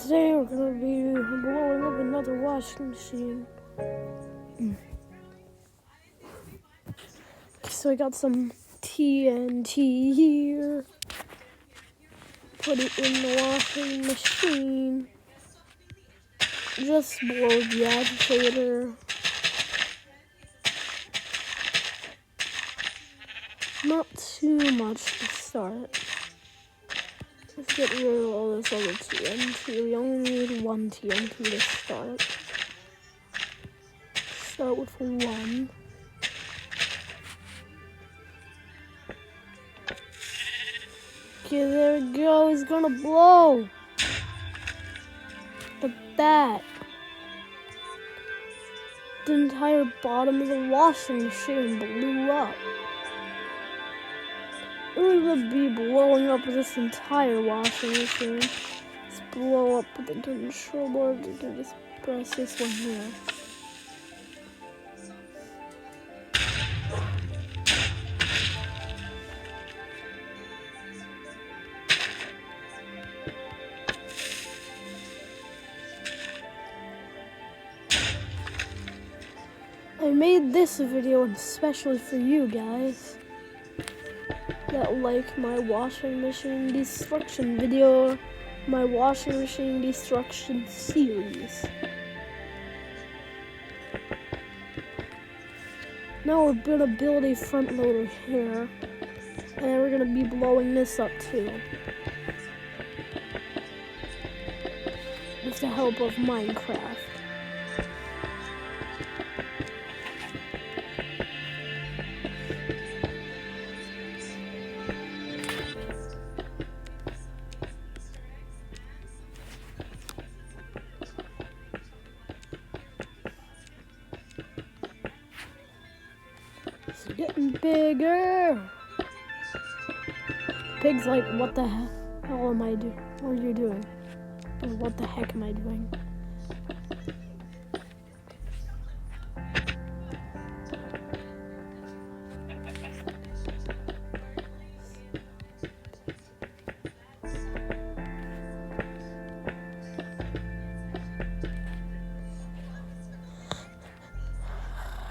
Today we're gonna be blowing up another washing machine. So I got some TNT here. Put it in the washing machine. Just blow the agitator. Not too much to start. Let's get rid of all this other TNT. We only need one TNT to start. Start with one. Okay, there we go. He's gonna blow. Look at that. The entire bottom of the washing machine blew up. We're gonna be blowing up this entire washing machine. Let's blow up the control board. You can just press this one here. I made this video especially for you guys that like my washing machine destruction video, my washing machine destruction series. Now we're gonna build a front loader here, and we're gonna be blowing this up too, with the help of Minecraft. It's getting bigger. Pig's like, what the hell am I doing? What are you doing? Or what the heck am I doing?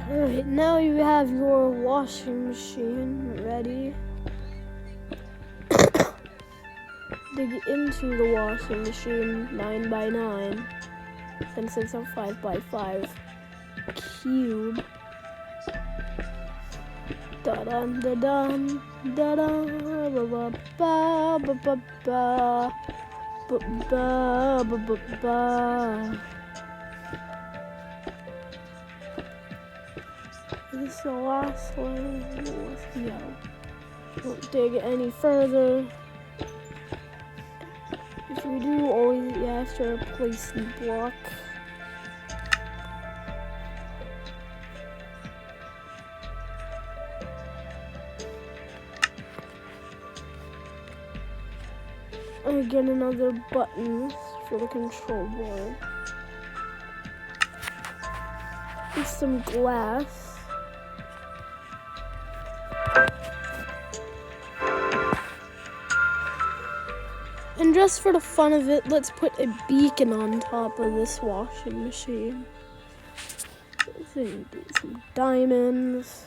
Alright, now you have your washing machine ready. Dig into the washing machine 9x9, since it's a 5x5 cube. Da dum da dum da dum ba ba ba ba ba ba ba ba ba ba. This is the last one. Let's go. Don't dig it any further. If you do, always you have to replace the block. And get another button for the control board. And some glass. And just for the fun of it, let's put a beacon on top of this washing machine. So you do some diamonds.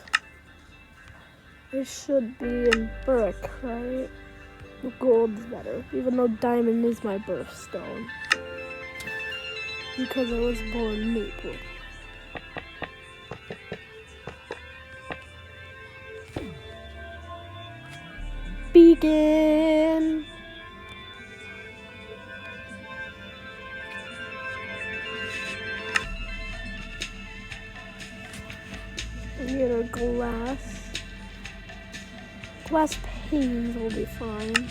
It should be in brick, right? Gold's better, even though diamond is my birthstone. Because I was born maple. Beacon! Get a glass panes will be fine.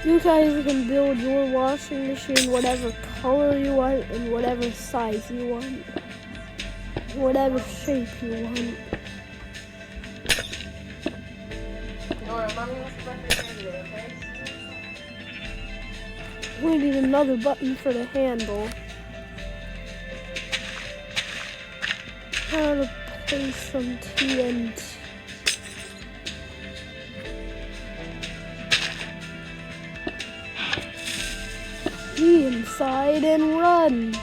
You guys can build your washing machine whatever color you want and whatever size you want, whatever shape you want. We need another button for the handle. How to place some TNT. TNT inside and run.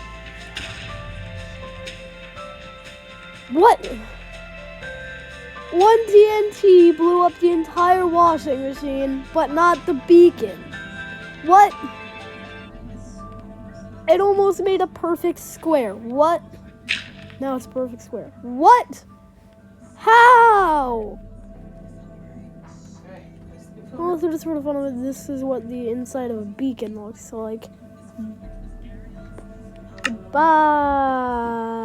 What? One TNT blew up the entire washing machine, but not the beacon. What? It almost made a perfect square. What? Now it's a perfect square. What? How? Also, just for the fun of it, this is what the inside of a beacon looks like. Goodbye.